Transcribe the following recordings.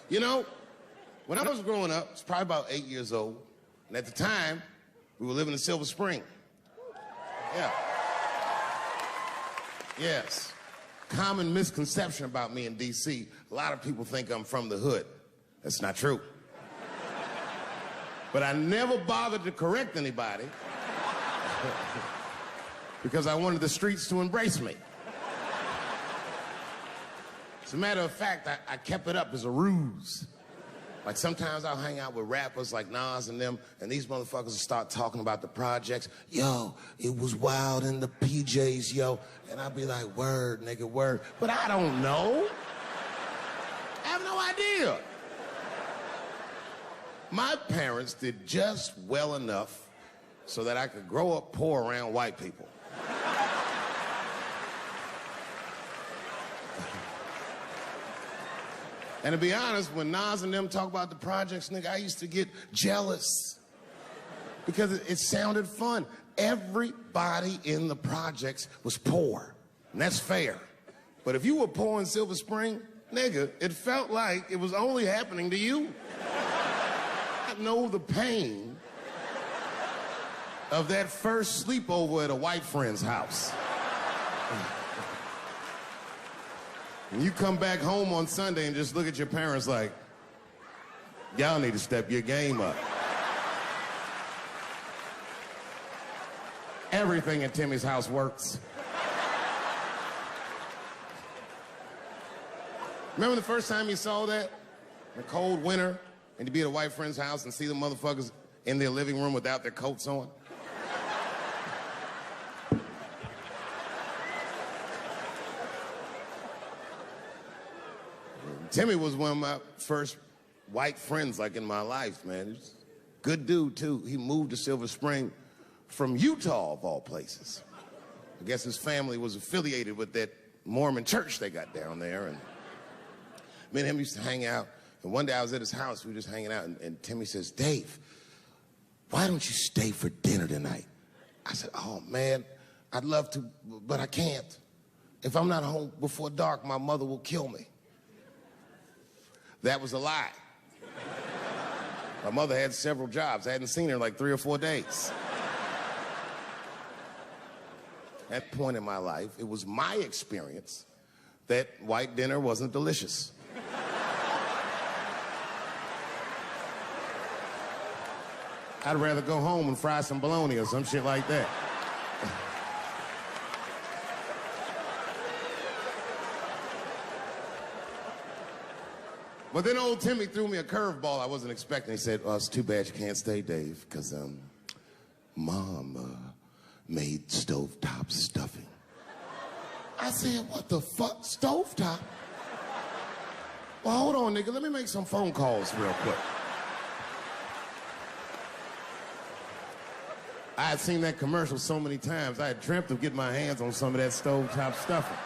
You know, when I was growing up, I was probably about 8 years old, and at the time, we were living in Silver Spring. Yeah. Yes. Common misconception about me in D.C. A lot of people think I'm from the hood. That's not true. But I never bothered to correct anybody because I wanted the streets to embrace me. As a matter of fact, I kept it up as a ruse. Like sometimes I'll hang out with rappers like Nas and them, and these motherfuckers will start talking about the projects. Yo, it was wild in the PJs, yo. And I'll be like, word, nigga, word. But I don't know. I have no idea. My parents did just well enough so that I could grow up poor around white people. And to be honest, when Nas and them talk about the projects, nigga, I used to get jealous because it sounded fun. Everybody in the projects was poor, and that's fair. But if you were poor in Silver Spring, nigga, it felt like it was only happening to you. I know the pain of that first sleepover at a white friend's house. And you come back home on Sunday and just look at your parents like, y'all need to step your game up. Everything in Timmy's house works. Remember the first time you saw that? In a cold winter, and you'd be at a white friend's house and see the motherfuckers in their living room without their coats on? Timmy was one of my first white friends, like, in my life, man. He's a good dude, too. He moved to Silver Spring from Utah, of all places. I guess his family was affiliated with that Mormon church they got down there, and me and him used to hang out. And one day I was at his house, we were just hanging out, and Timmy says, Dave, why don't you stay for dinner tonight? I said, oh, man, I'd love to, but I can't. If I'm not home before dark, my mother will kill me. That was a lie. My mother had several jobs. I hadn't seen her in like 3 or 4 days. At that point in my life, it was my experience that white dinner wasn't delicious. I'd rather go home and fry some bologna or some shit like that. But then old Timmy threw me a curveball I wasn't expecting. He said, oh, it's too bad you can't stay, Dave, because Mom made stovetop stuffing. I said, what the fuck, stovetop? Well, hold on, nigga, let me make some phone calls real quick. I had seen that commercial so many times, I had dreamt of getting my hands on some of that stovetop stuffing.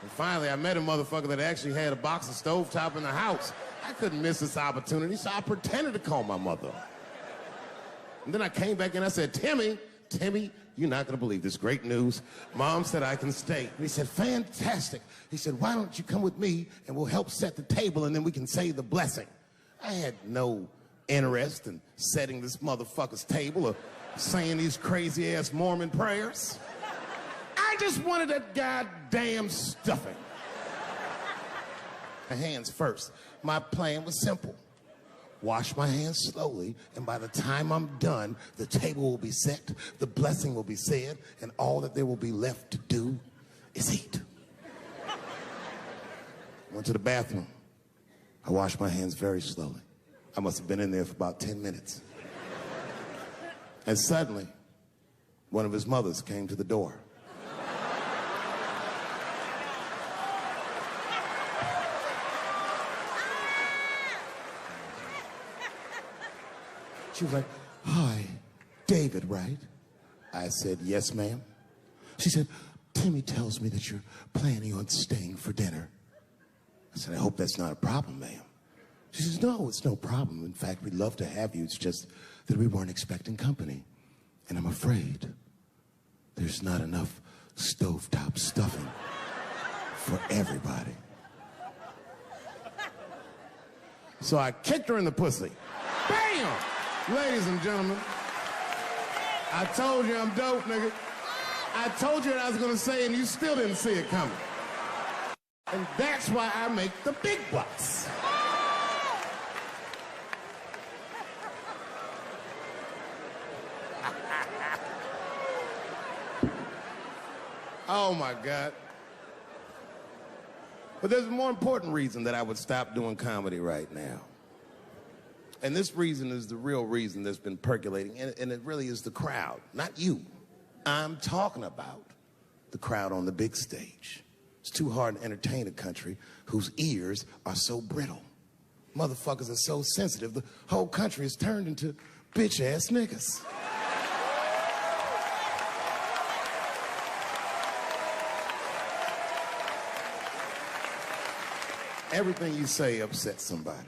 And finally, I met a motherfucker that actually had a box of stovetop in the house. I couldn't miss this opportunity, so I pretended to call my mother. And then I came back and I said, Timmy, you're not gonna believe this great news. Mom said I can stay. And he said, fantastic. He said, why don't you come with me and we'll help set the table and then we can say the blessing. I had no interest in setting this motherfucker's table or saying these crazy-ass Mormon prayers. I just wanted that goddamn stuffing. My hands first. My plan was simple. Wash my hands slowly, and by the time I'm done, the table will be set, the blessing will be said, and all that there will be left to do is eat. Went to the bathroom. I washed my hands very slowly. I must have been in there for about 10 minutes. And suddenly, one of his mothers came to the door. She was like, hi, David, right? I said, yes, ma'am. She said, Timmy tells me that you're planning on staying for dinner. I said, I hope that's not a problem, ma'am. She says, no, it's no problem. In fact, we'd love to have you. It's just that we weren't expecting company. And I'm afraid there's not enough stovetop stuffing for everybody. So I kicked her in the pussy. Bam! Ladies and gentlemen, I told you I'm dope, nigga. I told you what I was gonna say and you still didn't see it coming. And that's why I make the big bucks. Oh my God. But there's a more important reason that I would stop doing comedy right now. And this reason is the real reason that's been percolating, and it really is the crowd, not you. I'm talking about the crowd on the big stage. It's too hard to entertain a country whose ears are so brittle. Motherfuckers are so sensitive, the whole country is turned into bitch-ass niggas. Everything you say upsets somebody.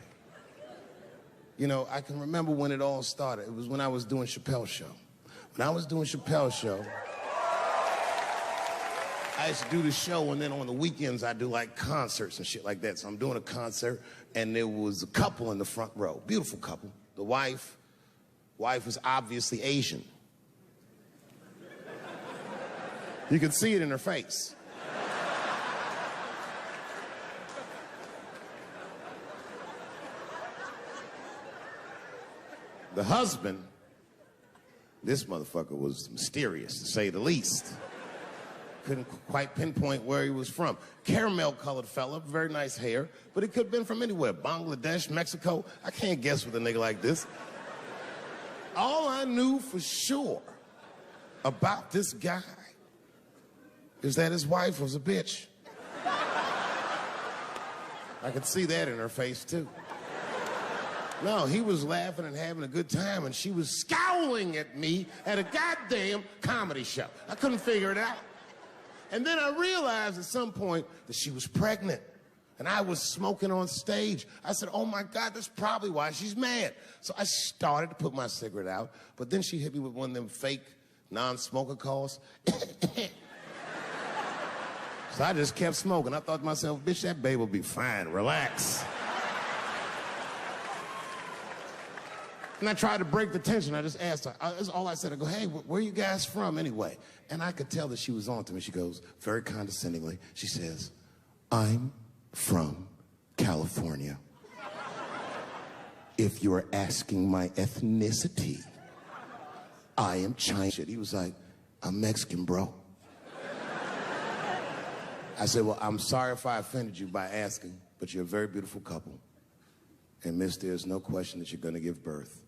You know, I can remember when it all started. It was when I was doing Chappelle show. When I was doing Chappelle show, I used to do the show, and then on the weekends I do like concerts and shit like that. So I'm doing a concert, and there was a couple in the front row, beautiful couple. The wife was obviously Asian. You could see it in her face. The husband, this motherfucker was mysterious, to say the least. Couldn't quite pinpoint where he was from. Caramel-colored fella, very nice hair, but it could have been from anywhere. Bangladesh, Mexico. I can't guess with a nigga like this. All I knew for sure about this guy is that his wife was a bitch. I could see that in her face, too. No, he was laughing and having a good time, and she was scowling at me at a goddamn comedy show. I couldn't figure it out. And then I realized at some point that she was pregnant, and I was smoking on stage. I said, oh my God, that's probably why she's mad. So I started to put my cigarette out, but then she hit me with one of them fake non-smoker calls. So I just kept smoking. I thought to myself, bitch, that baby will be fine, relax. And I tried to break the tension. I just asked her. That's all I said. I go, hey, where are you guys from anyway? And I could tell that she was on to me. She goes, very condescendingly, she says, I'm from California. If you're asking my ethnicity, I am Chinese. He was like, I'm Mexican, bro. I said, well, I'm sorry if I offended you by asking, but you're a very beautiful couple. And miss, there's no question that you're going to give birth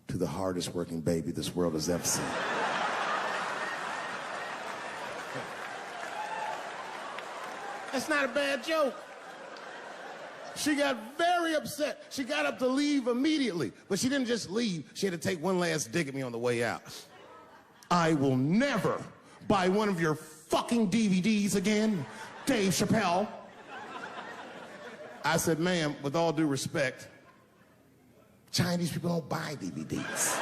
to the hardest working baby this world has ever seen. That's not a bad joke. She got very upset. She got up to leave immediately, but she didn't just leave. She had to take one last dig at me on the way out. I will never buy one of your fucking DVDs again, Dave Chappelle. I said, ma'am, with all due respect, Chinese people don't buy DVDs.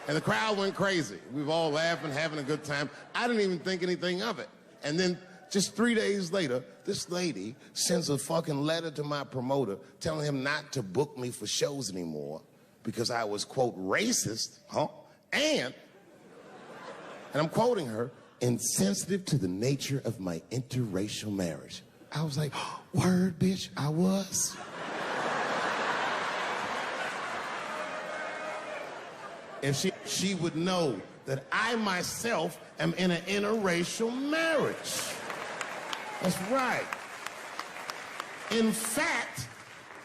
And the crowd went crazy. We were all laughing, having a good time. I didn't even think anything of it. And then just 3 days later, this lady sends a fucking letter to my promoter telling him not to book me for shows anymore because I was, quote, racist, and I'm quoting her, insensitive to the nature of my interracial marriage. I was like, word, bitch, I was. If she would know that I myself am in an interracial marriage. That's right. In fact,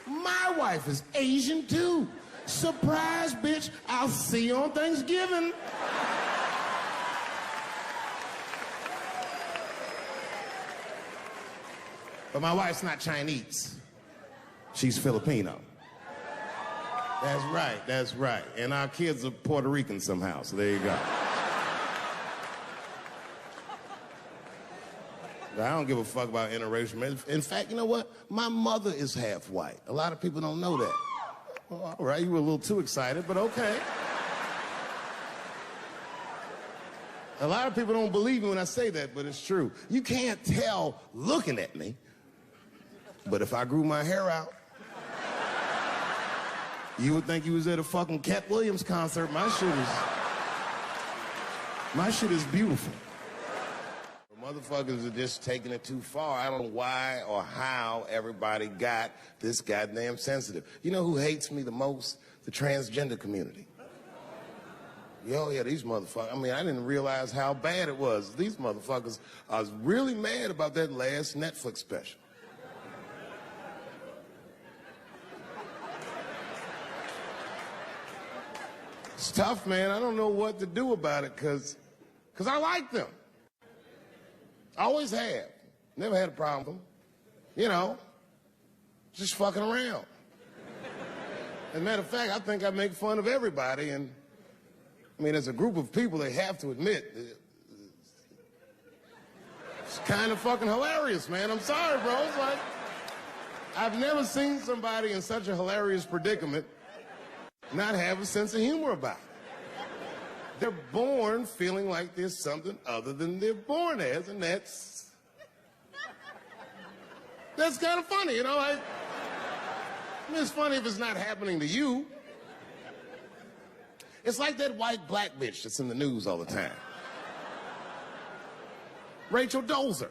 my wife is Asian too. Surprise, bitch, I'll see you on Thanksgiving. But my wife's not Chinese. She's Filipino. That's right, that's right. And our kids are Puerto Rican somehow, so there you go. I don't give a fuck about interracial marriage. In fact, you know what? My mother is half white. A lot of people don't know that. Well, all right, you were a little too excited, but okay. A lot of people don't believe me when I say that, but it's true. You can't tell looking at me, but if I grew my hair out, you would think you was at a fucking Cat Williams concert. My shit is beautiful. Motherfuckers are just taking it too far. I don't know why or how everybody got this goddamn sensitive. You know who hates me the most? The transgender community. Yo, yeah, these motherfuckers. I mean, I didn't realize how bad it was. These motherfuckers, I was really mad about that last Netflix special. It's tough, man. I don't know what to do about it because I like them. I always have. Never had a problem with them. You know, just fucking around. As a matter of fact, I think I make fun of everybody, and I mean, as a group of people, they have to admit, it's kind of fucking hilarious, man. I'm sorry, bro. It's like, I've never seen somebody in such a hilarious predicament not have a sense of humor about it. They're born feeling like there's something other than they're born as, and that's kind of funny, you know? I mean, it's funny if it's not happening to you. It's like that white black bitch that's in the news all the time. Rachel Dolezal.